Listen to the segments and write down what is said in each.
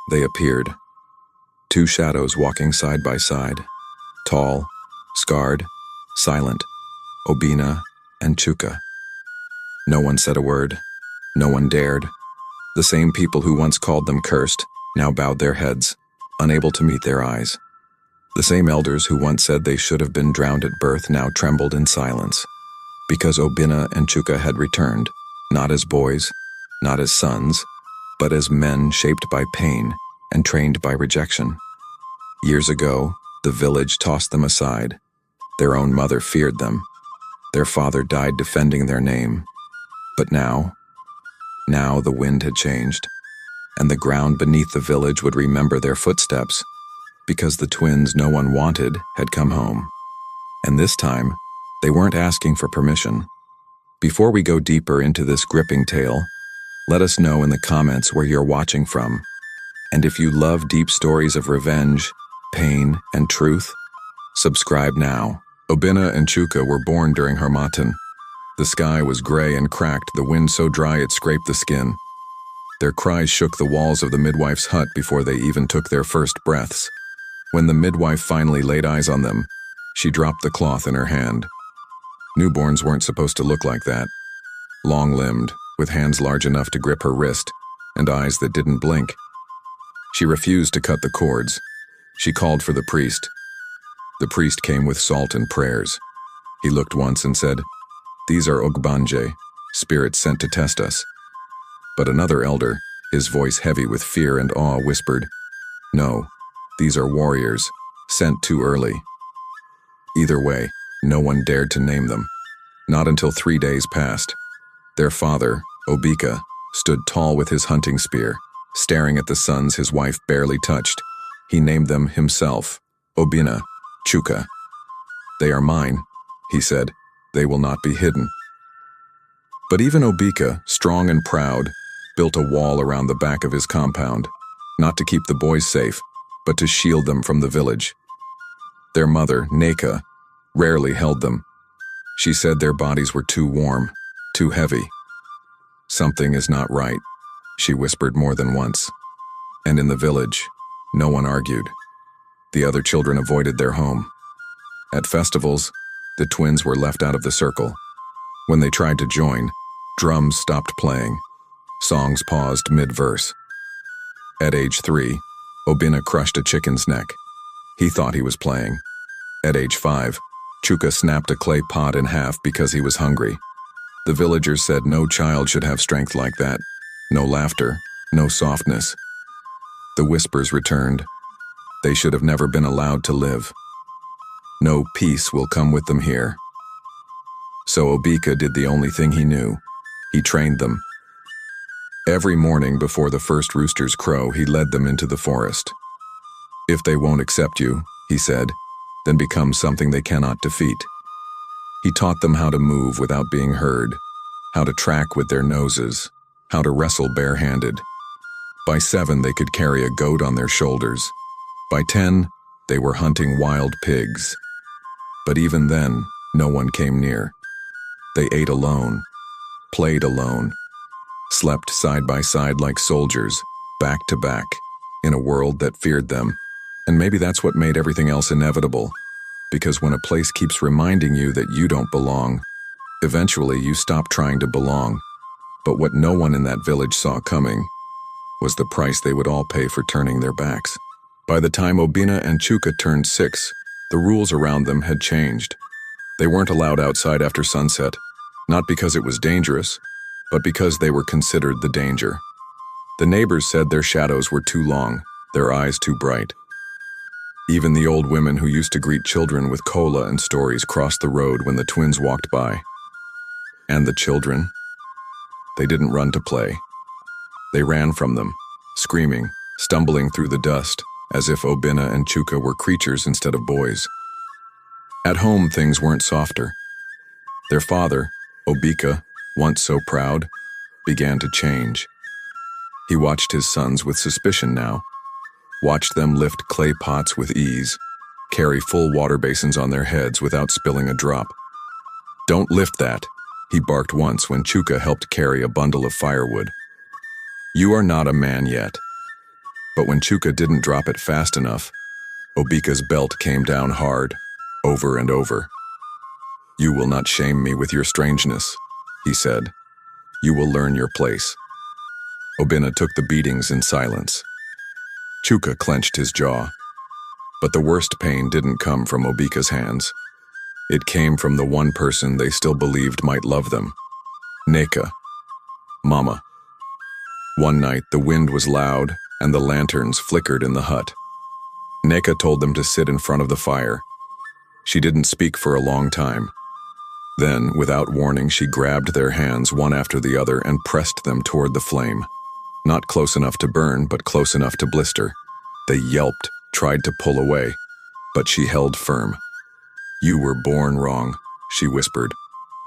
They appeared. Two shadows walking side by side. Tall, scarred, silent. Obina and Chuka. No one said a word. No one dared. The same people who once called them cursed now bowed their heads, unable to meet their eyes. The same elders who once said they should have been drowned at birth now trembled in silence, because Obina and Chuka had returned, not as boys, not as sons, but as men shaped by pain and trained by rejection. Years ago, the village tossed them aside. Their own mother feared them. Their father died defending their name. But now the wind had changed, and the ground beneath the village would remember their footsteps, because the twins no one wanted had come home. And this time, they weren't asking for permission. Before we go deeper into this gripping tale, let us know in the comments where you're watching from. And if you love deep stories of revenge, pain, and truth, subscribe now. Obina and Chuka were born during Harmattan. The sky was gray and cracked, the wind so dry it scraped the skin. Their cries shook the walls of the midwife's hut before they even took their first breaths. When the midwife finally laid eyes on them, she dropped the cloth in her hand. Newborns weren't supposed to look like that. Long-limbed, with hands large enough to grip her wrist, and eyes that didn't blink. She refused to cut the cords. She called for the priest. The priest came with salt and prayers. He looked once and said, "These are Ogbanje, spirits sent to test us." But another elder, his voice heavy with fear and awe, whispered, "No, these are warriors, sent too early." Either way, no one dared to name them. Not until 3 days passed. Their father, Obika, stood tall with his hunting spear, staring at the sons his wife barely touched. He named them himself, Obina, Chuka. "They are mine," he said. "They will not be hidden." But even Obika, strong and proud, built a wall around the back of his compound, not to keep the boys safe, but to shield them from the village. Their mother, Neka, rarely held them. She said their bodies were too warm, too heavy. "Something is not right," she whispered more than once. And in the village, no one argued. The other children avoided their home. At festivals, the twins were left out of the circle. When they tried to join, drums stopped playing. Songs paused mid-verse. At age 3, Obina crushed a chicken's neck. He thought he was playing. At age 5, Chuka snapped a clay pot in half because he was hungry. The villagers said no child should have strength like that. No laughter, no softness. The whispers returned. They should have never been allowed to live. No peace will come with them here. So Obika did the only thing he knew. He trained them. Every morning before the first roosters crow, he led them into the forest. "If they won't accept you," he said, "then become something they cannot defeat." He taught them how to move without being heard, how to track with their noses, how to wrestle barehanded. By 7, they could carry a goat on their shoulders. By 10, they were hunting wild pigs. But even then, no one came near. They ate alone, played alone, slept side by side like soldiers, back to back, in a world that feared them. And maybe that's what made everything else inevitable. Because when a place keeps reminding you that you don't belong, eventually you stop trying to belong. But what no one in that village saw coming was the price they would all pay for turning their backs. By the time Obina and Chuka turned 6, the rules around them had changed. They weren't allowed outside after sunset, not because it was dangerous, but because they were considered the danger. The neighbors said their shadows were too long, their eyes too bright. Even the old women who used to greet children with cola and stories crossed the road when the twins walked by. And the children? They didn't run to play. They ran from them, screaming, stumbling through the dust, as if Obina and Chuka were creatures instead of boys. At home, things weren't softer. Their father, Obika, once so proud, began to change. He watched his sons with suspicion now, watched them lift clay pots with ease, carry full water basins on their heads without spilling a drop. "Don't lift that," he barked once when Chuka helped carry a bundle of firewood. "You are not a man yet." But when Chuka didn't drop it fast enough, Obika's belt came down hard, over and over. "You will not shame me with your strangeness," he said. "You will learn your place." Obina took the beatings in silence. Chuka clenched his jaw. But the worst pain didn't come from Obika's hands. It came from the one person they still believed might love them. Neka. Mama. One night, the wind was loud and the lanterns flickered in the hut. Neka told them to sit in front of the fire. She didn't speak for a long time. Then, without warning, she grabbed their hands one after the other and pressed them toward the flame. Not close enough to burn, but close enough to blister. They yelped, tried to pull away, but she held firm. "You were born wrong," she whispered,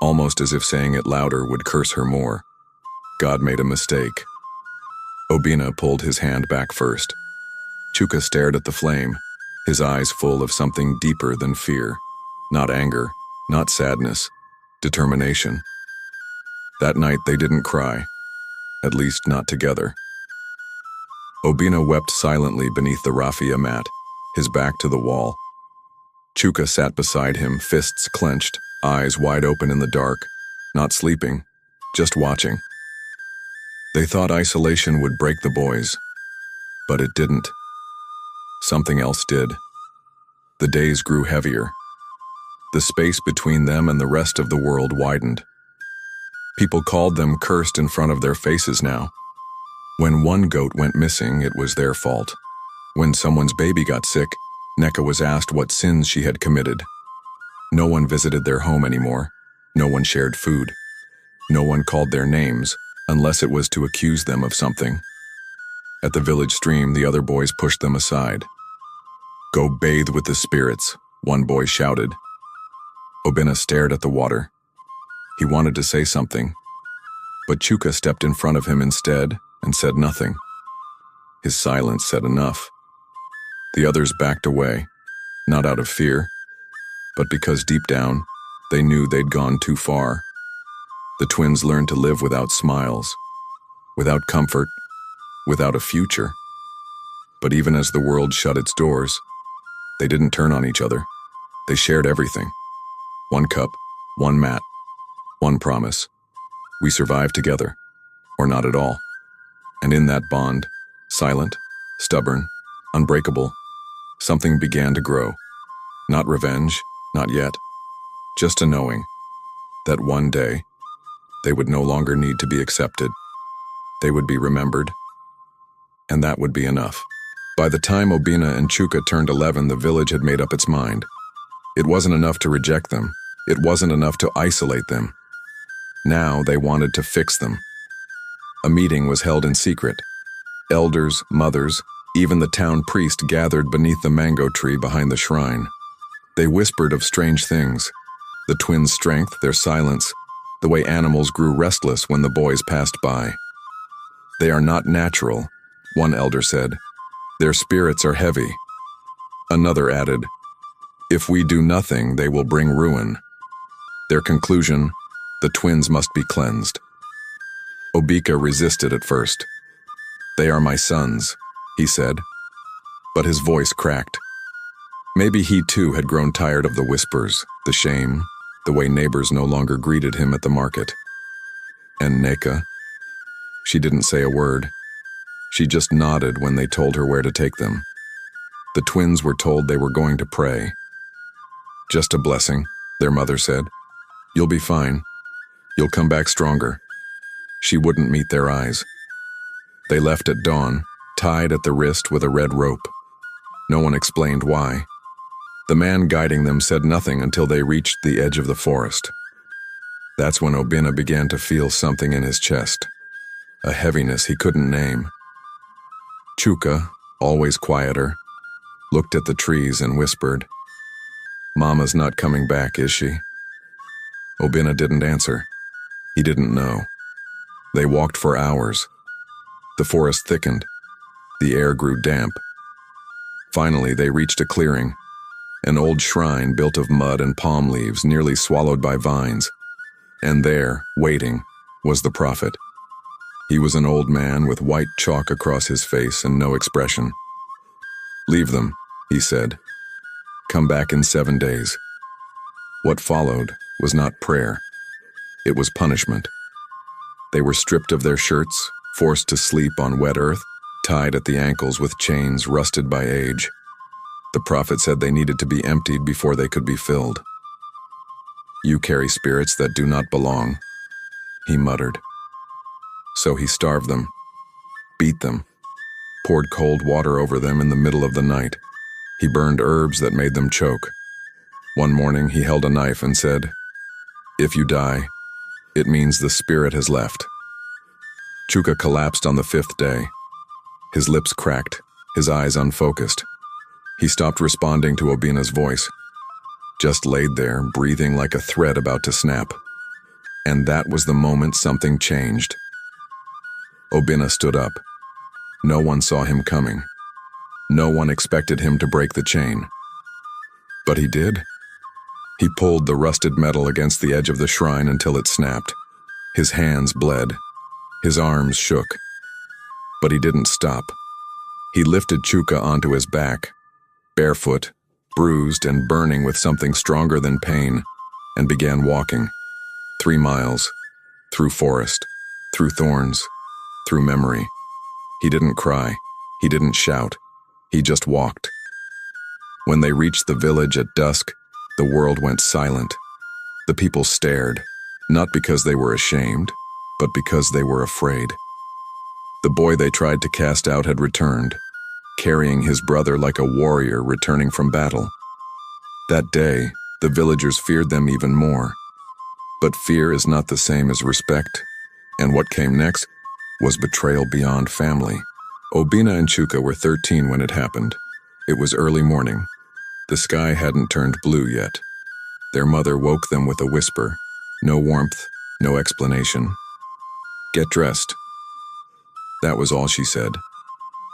almost as if saying it louder would curse her more. "God made a mistake." Obina pulled his hand back first. Chuka stared at the flame, his eyes full of something deeper than fear. Not anger, not sadness, determination. That night they didn't cry, at least not together. Obina wept silently beneath the raffia mat, his back to the wall. Chuka sat beside him, fists clenched, eyes wide open in the dark, not sleeping, just watching. They thought isolation would break the boys, but it didn't. Something else did. The days grew heavier. The space between them and the rest of the world widened. People called them cursed in front of their faces now. When one goat went missing, it was their fault. When someone's baby got sick, Neka was asked what sins she had committed. No one visited their home anymore. No one shared food. No one called their names, unless it was to accuse them of something. At the village stream, the other boys pushed them aside. "Go bathe with the spirits," one boy shouted. Obina stared at the water. He wanted to say something, but Chuka stepped in front of him instead and said nothing. His silence said enough. The others backed away, not out of fear, but because deep down, they knew they'd gone too far. The twins learned to live without smiles, without comfort, without a future. But even as the world shut its doors, they didn't turn on each other. They shared everything. One cup, one mat, one promise. We survive together, or not at all. And in that bond, silent, stubborn, unbreakable, something began to grow. Not revenge, not yet. Just a knowing that one day they would no longer need to be accepted. They would be remembered, and that would be enough. By the time Obina and Chuka turned 11, the village had made up its mind. It wasn't enough to reject them. It wasn't enough to isolate them. Now they wanted to fix them. A meeting was held in secret. Elders, mothers, even the town priest gathered beneath the mango tree behind the shrine. They whispered of strange things: the twins' strength, their silence, the way animals grew restless when the boys passed by. "They are not natural," one elder said. "Their spirits are heavy." Another added, "If we do nothing, they will bring ruin." Their conclusion: the twins must be cleansed. Obika resisted at first. "They are my sons," he said, but his voice cracked. Maybe he too had grown tired of the whispers, the shame, the way neighbors no longer greeted him at the market. And Neka? She didn't say a word. She just nodded when they told her where to take them. The twins were told they were going to pray. "Just a blessing," their mother said. "You'll be fine. You'll come back stronger." She wouldn't meet their eyes. They left at dawn, tied at the wrist with a red rope. No one explained why. The man guiding them said nothing until they reached the edge of the forest. That's when Obina began to feel something in his chest, a heaviness he couldn't name. Chuka, always quieter, looked at the trees and whispered, "Mama's not coming back, is she?" Obina didn't answer. He didn't know. They walked for hours. The forest thickened. The air grew damp. Finally, they reached a clearing, an old shrine built of mud and palm leaves nearly swallowed by vines. And there, waiting, was the prophet. He was an old man with white chalk across his face and no expression. "Leave them," he said. "Come back in 7 days." What followed was not prayer. It was punishment. They were stripped of their shirts, forced to sleep on wet earth, tied at the ankles with chains rusted by age. The prophet said they needed to be emptied before they could be filled. "You carry spirits that do not belong," he muttered. So he starved them, beat them, poured cold water over them in the middle of the night. He burned herbs that made them choke. One morning he held a knife and said, "If you die, it means the spirit has left." Chuka collapsed on the 5th day. His lips cracked, his eyes unfocused. He stopped responding to Obina's voice, just laid there, breathing like a thread about to snap. And that was the moment something changed. Obina stood up. No one saw him coming. No one expected him to break the chain. But he did. He pulled the rusted metal against the edge of the shrine until it snapped. His hands bled. His arms shook. But he didn't stop. He lifted Chuka onto his back, barefoot, bruised and burning with something stronger than pain, and began walking. 3 miles, through forest, through thorns, through memory. He didn't cry. He didn't shout. He just walked. When they reached the village at dusk, the world went silent. The people stared, not because they were ashamed, but because they were afraid. The boy they tried to cast out had returned, carrying his brother like a warrior returning from battle. That day, the villagers feared them even more. But fear is not the same as respect, and what came next was betrayal beyond family. Obina and Chuka were 13 when it happened. It was early morning. The sky hadn't turned blue yet. Their mother woke them with a whisper. No warmth, no explanation. "Get dressed." That was all she said.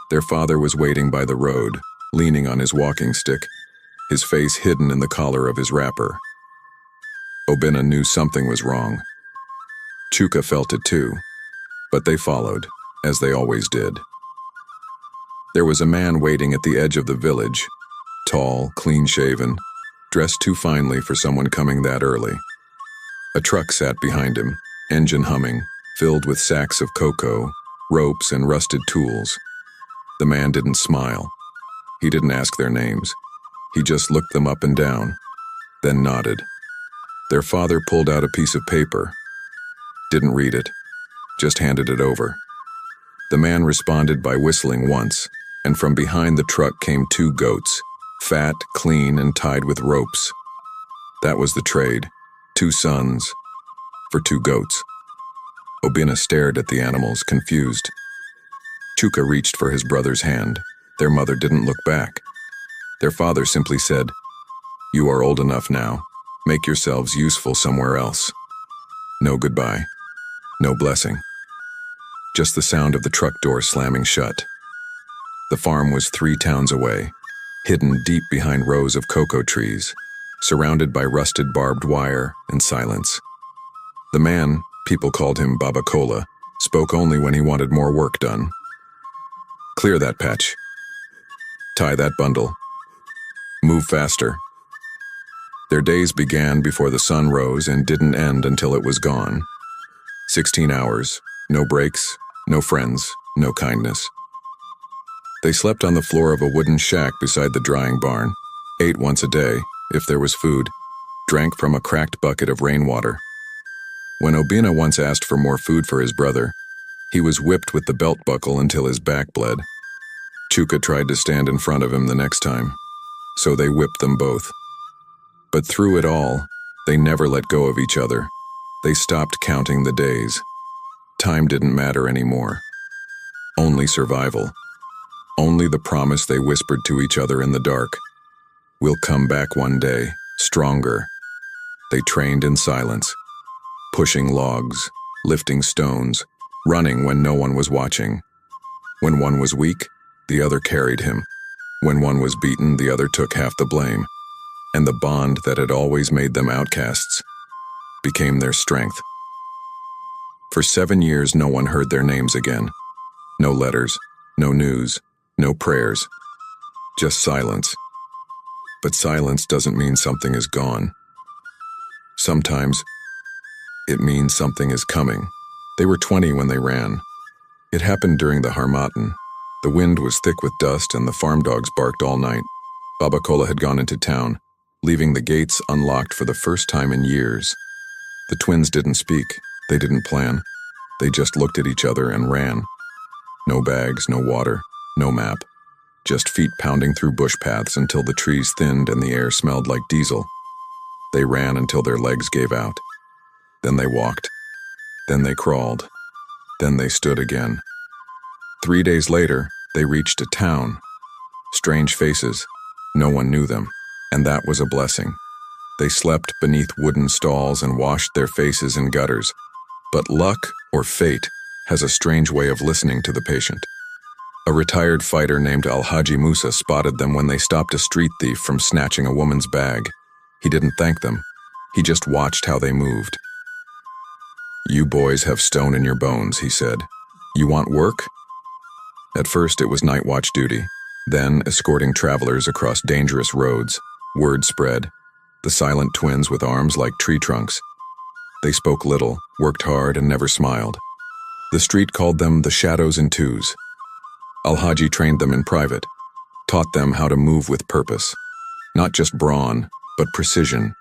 Their father was waiting by the road, leaning on his walking stick, his face hidden in the collar of his wrapper. Obina knew something was wrong. Chuka felt it too, but they followed, as they always did. There was a man waiting at the edge of the village, tall, clean-shaven, dressed too finely for someone coming that early. A truck sat behind him, engine humming, filled with sacks of cocoa, ropes, and rusted tools. The man didn't smile. He didn't ask their names. He just looked them up and down, then nodded. Their father pulled out a piece of paper. Didn't read it, just handed it over. The man responded by whistling once, and from behind the truck came 2 goats, fat, clean, and tied with ropes. That was the trade, 2 sons for 2 goats. Obina stared at the animals, confused. Chuka reached for his brother's hand. Their mother didn't look back. Their father simply said, "You are old enough now. Make yourselves useful somewhere else." No goodbye. No blessing. Just the sound of the truck door slamming shut. The farm was 3 towns away, hidden deep behind rows of cocoa trees, surrounded by rusted barbed wire and silence. The man, people called him Baba Cola, spoke only when he wanted more work done. "Clear that patch. Tie that bundle. Move faster." Their days began before the sun rose and didn't end until it was gone. 16 hours, no breaks, no friends, no kindness. They slept on the floor of a wooden shack beside the drying barn, ate once a day, if there was food, drank from a cracked bucket of rainwater. When Obina once asked for more food for his brother, he was whipped with the belt buckle until his back bled. Chuka tried to stand in front of him the next time, so they whipped them both. But through it all, they never let go of each other. They stopped counting the days. Time didn't matter anymore. Only survival. Only the promise they whispered to each other in the dark. "We'll come back one day, stronger." They trained in silence, pushing logs, lifting stones, running when no one was watching. When one was weak, the other carried him. When one was beaten, the other took half the blame. And the bond that had always made them outcasts became their strength. For 7 years, no one heard their names again. No letters, no news, no prayers. Just silence. But silence doesn't mean something is gone. Sometimes it means something is coming. They were 20 when they ran. It happened during the Harmattan. The wind was thick with dust and the farm dogs barked all night. Baba Kola had gone into town, leaving the gates unlocked for the first time in years. The twins didn't speak. They didn't plan. They just looked at each other and ran. No bags, no water, no map. Just feet pounding through bush paths until the trees thinned and the air smelled like diesel. They ran until their legs gave out. Then they walked. Then they crawled. Then they stood again. 3 days later, they reached a town. Strange faces. No one knew them, and that was a blessing. They slept beneath wooden stalls and washed their faces in gutters. But luck, or fate, has a strange way of listening to the patient. A retired fighter named Alhaji Musa spotted them when they stopped a street thief from snatching a woman's bag. He didn't thank them. He just watched how they moved. "You boys have stone in your bones," he said. "You want work?" At first it was night watch duty, then escorting travelers across dangerous roads. Word spread. The silent twins with arms like tree trunks. They spoke little, worked hard, and never smiled. The street called them the Shadows in Twos. Alhaji trained them in private, taught them how to move with purpose. Not just brawn, but precision.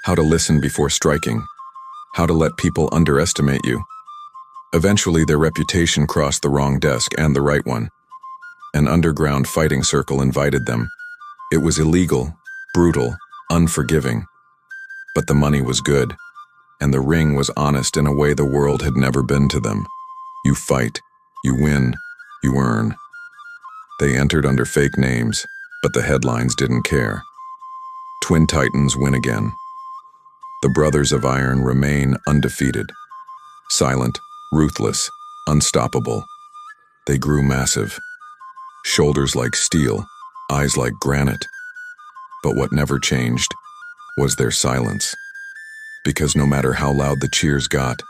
How to listen before striking. How to let people underestimate you. Eventually, their reputation crossed the wrong desk and the right one. An underground fighting circle invited them. It was illegal, brutal, unforgiving. But the money was good, and the ring was honest in a way the world had never been to them. You fight, you win, you earn. They entered under fake names, but the headlines didn't care. Twin Titans win again. The Brothers of Iron remain undefeated. Silent, ruthless, unstoppable. They grew massive. Shoulders like steel, eyes like granite. But what never changed was their silence. Because no matter how loud the cheers got,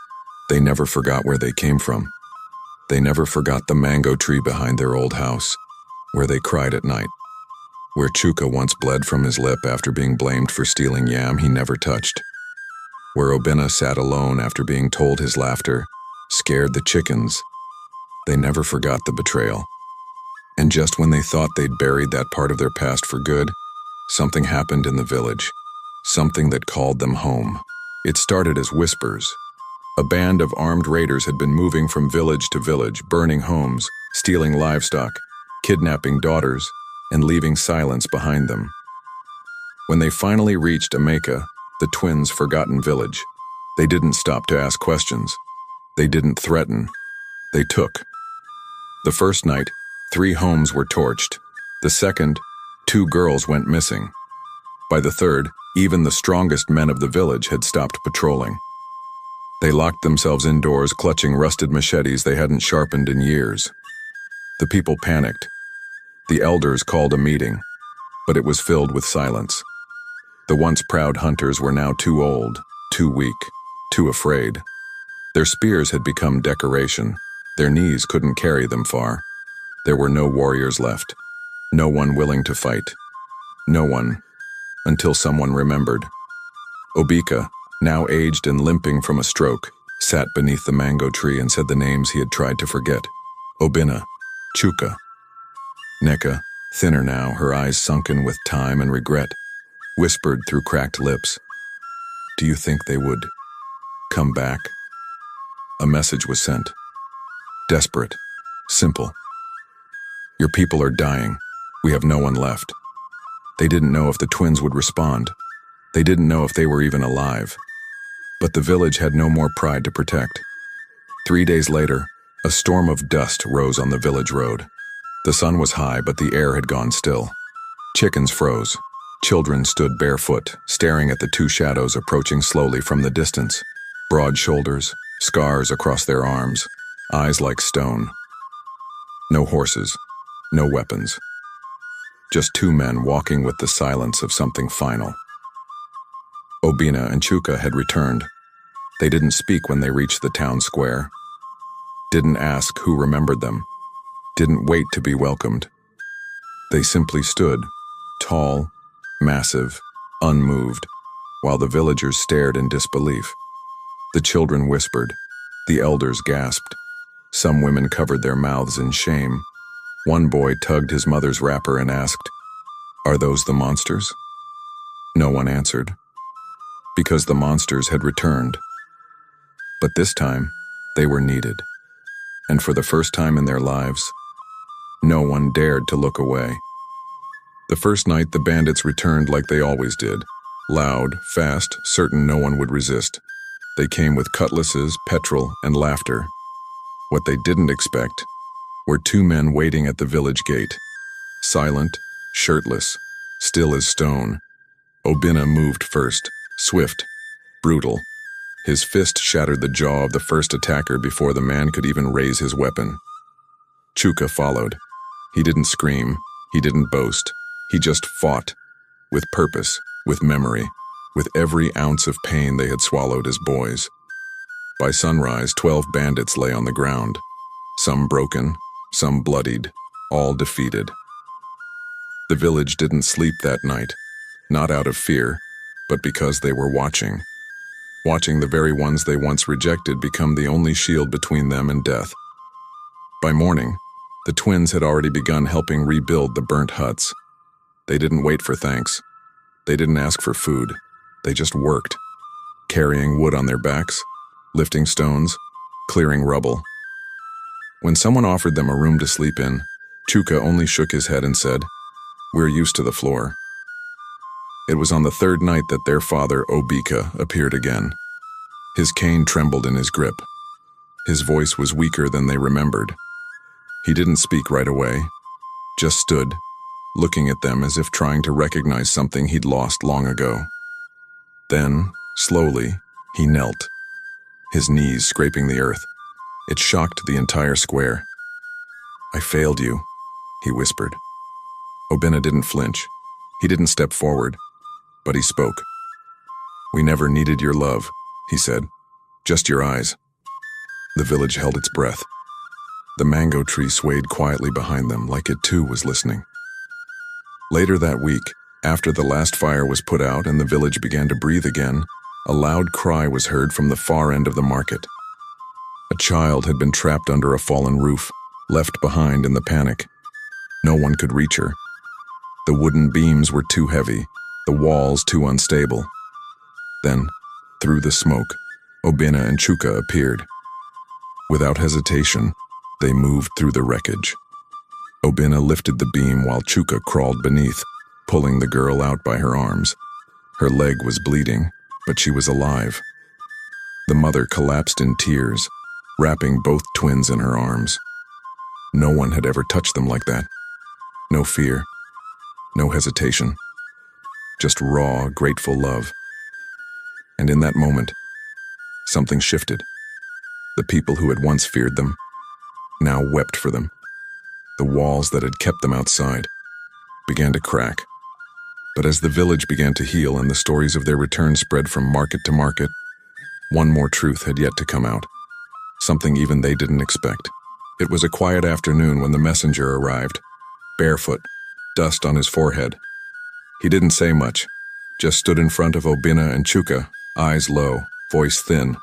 they never forgot where they came from. They never forgot the mango tree behind their old house, where they cried at night. Where Chuka once bled from his lip after being blamed for stealing yam he never touched. Where Obina sat alone after being told his laughter scared the chickens. They never forgot the betrayal. And just when they thought they'd buried that part of their past for good, something happened in the village. Something that called them home. It started as whispers. A band of armed raiders had been moving from village to village, burning homes, stealing livestock, kidnapping daughters, and leaving silence behind them. When they finally reached Ameka, the twins' forgotten village, they didn't stop to ask questions. They didn't threaten. They took. The first night, 3 homes were torched. The second, 2 girls went missing. By the third, even the strongest men of the village had stopped patrolling. They locked themselves indoors, clutching rusted machetes they hadn't sharpened in years. The people panicked. The elders called a meeting, but it was filled with silence. The once proud hunters were now too old, too weak, too afraid. Their spears had become decoration. Their knees couldn't carry them far. There were no warriors left. No one willing to fight. No one, until someone remembered. Obika, now aged and limping from a stroke, sat beneath the mango tree and said the names he had tried to forget. Obina, Chuka. Neka, thinner now, her eyes sunken with time and regret, whispered through cracked lips, "Do you think they would come back?" A message was sent. Desperate. Simple. "Your people are dying. We have no one left." They didn't know if the twins would respond. They didn't know if they were even alive. But the village had no more pride to protect. 3 days later, a storm of dust rose on the village road. The sun was high, but the air had gone still. Chickens froze. Children stood barefoot, staring at the 2 shadows approaching slowly from the distance. Broad shoulders, scars across their arms, eyes like stone. No horses, no weapons. Just 2 men walking with the silence of something final. Obina and Chuka had returned. They didn't speak when they reached the town square. Didn't ask who remembered them. Didn't wait to be welcomed. They simply stood, tall, massive, unmoved, while the villagers stared in disbelief. The children whispered. The elders gasped. Some women covered their mouths in shame. One boy tugged his mother's wrapper and asked, "Are those the monsters?" No one answered, because the monsters had returned. But this time, they were needed. And for the first time in their lives, no one dared to look away. The first night, the bandits returned like they always did. Loud, fast, certain no one would resist. They came with cutlasses, petrol, and laughter. What they didn't expect were two men waiting at the village gate. Silent, shirtless, still as stone. Obina moved first, swift, brutal. His fist shattered the jaw of the first attacker before the man could even raise his weapon. Chuka followed. He didn't scream, he didn't boast. He just fought, with purpose, with memory, with every ounce of pain they had swallowed as boys. By sunrise, 12 bandits lay on the ground, some broken, some bloodied, all defeated. The village didn't sleep that night, not out of fear, but because they were watching the very ones they once rejected become the only shield between them and death. By morning, the twins had already begun helping rebuild the burnt huts. They didn't wait for thanks. They didn't ask for food. They just worked, carrying wood on their backs, lifting stones, clearing rubble. When someone offered them a room to sleep in, Chuka only shook his head and said, "We're used to the floor." It was on the third night that their father, Obika, appeared again. His cane trembled in his grip. His voice was weaker than they remembered. He didn't speak right away, just stood, looking at them as if trying to recognize something he'd lost long ago. Then, slowly, he knelt, his knees scraping the earth. It shocked the entire square. "I failed you," he whispered. Obina didn't flinch. He didn't step forward, but he spoke. "We never needed your love," he said. "Just your eyes." The village held its breath. The mango tree swayed quietly behind them, like it too was listening. Later that week, after the last fire was put out and the village began to breathe again, a loud cry was heard from the far end of the market. A child had been trapped under a fallen roof, left behind in the panic. No one could reach her. The wooden beams were too heavy, the walls too unstable. Then, through the smoke, Obina and Chuka appeared. Without hesitation, they moved through the wreckage. Obina lifted the beam while Chuka crawled beneath, pulling the girl out by her arms. Her leg was bleeding, but she was alive. The mother collapsed in tears, wrapping both twins in her arms. No one had ever touched them like that. No fear, no hesitation, just raw, grateful love. And in that moment, something shifted. The people who had once feared them now wept for them. The walls that had kept them outside began to crack. But as the village began to heal and the stories of their return spread from market to market, one more truth had yet to come out, something even they didn't expect. It was a quiet afternoon when the messenger arrived, barefoot, dust on his forehead. He didn't say much, just stood in front of Obina and Chuka, eyes low, voice thin.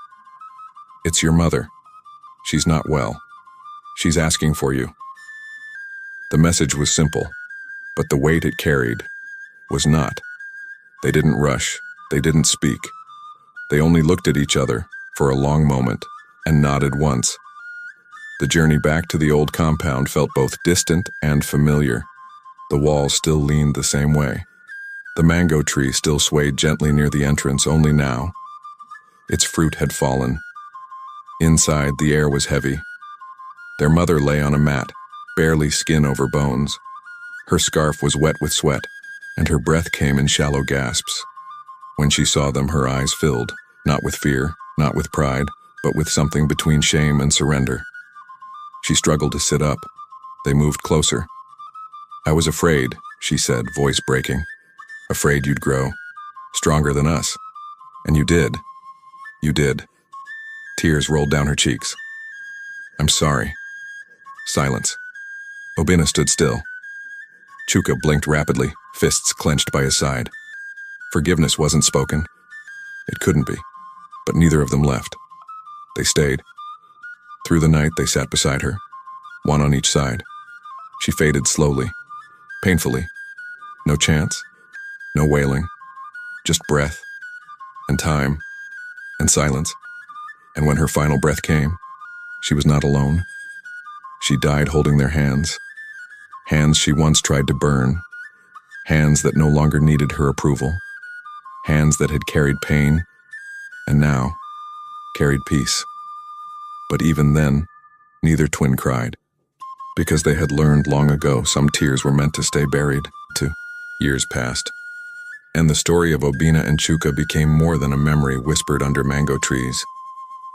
"It's your mother. She's not well. She's asking for you." The message was simple, but the weight it carried was not. They didn't rush, they didn't speak. They only looked at each other for a long moment and nodded once. The journey back to the old compound felt both distant and familiar. The walls still leaned the same way. The mango tree still swayed gently near the entrance, only now its fruit had fallen. Inside, the air was heavy. Their mother lay on a mat, barely skin over bones. Her scarf was wet with sweat, and her breath came in shallow gasps. When she saw them, her eyes filled, not with fear, not with pride, but with something between shame and surrender. She struggled to sit up. They moved closer. "I was afraid," she said, voice breaking. "Afraid you'd grow. Stronger than us. And you did. You did." Tears rolled down her cheeks. "I'm sorry." Silence. Obina stood still. Chuka blinked rapidly, fists clenched by his side. Forgiveness wasn't spoken. It couldn't be. But neither of them left. They stayed. Through the night, they sat beside her, one on each side. She faded slowly, painfully. No chants, no wailing, just breath, and time, and silence. And when her final breath came, she was not alone. She died holding their hands. Hands she once tried to burn. Hands that no longer needed her approval. Hands that had carried pain, and now carried peace. But even then, neither twin cried, because they had learned long ago some tears were meant to stay buried. 2 years passed, and the story of Obina and Chuka became more than a memory whispered under mango trees.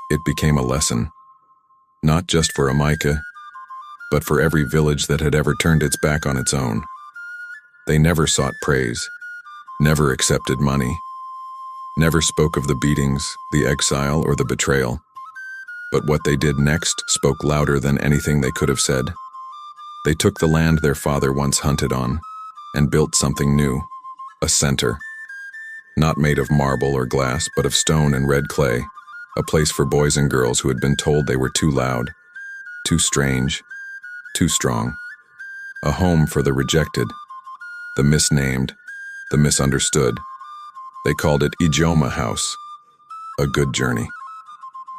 It became a lesson, not just for Amaika, but for every village that had ever turned its back on its own. They never sought praise, never accepted money, never spoke of the beatings, the exile, or the betrayal. But what they did next spoke louder than anything they could have said. They took the land their father once hunted on and built something new, a center. Not made of marble or glass, but of stone and red clay, a place for boys and girls who had been told they were too loud, too strange, too strong. A home for the rejected, the misnamed, the misunderstood. They called it Ijoma House, a good journey.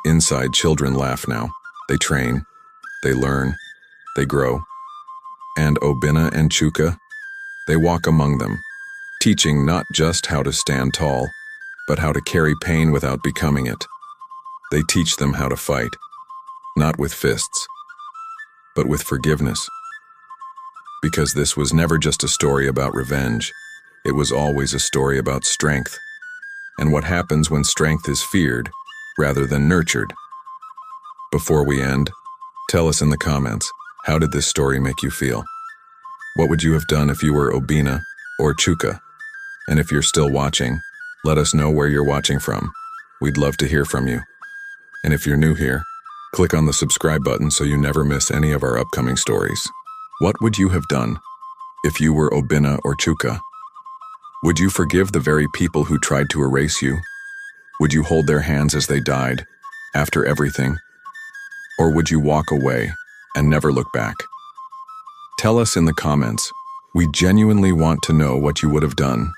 Inside, children laugh now. They train, they learn, they grow. And Obina and Chuka, they walk among them, teaching not just how to stand tall, but how to carry pain without becoming it. They teach them how to fight, not with fists, but with forgiveness. Because this was never just a story about revenge, it was always a story about strength, and what happens when strength is feared rather than nurtured. Before we end, tell us in the comments, how did this story make you feel? What would you have done if you were Obina or Chuka? And if you're still watching, let us know where you're watching from. We'd love to hear from you. And if you're new here, click on the subscribe button so you never miss any of our upcoming stories. What would you have done if you were Obina or Chuka? Would you forgive the very people who tried to erase you? Would you hold their hands as they died, after everything? Or would you walk away and never look back? Tell us in the comments. We genuinely want to know what you would have done.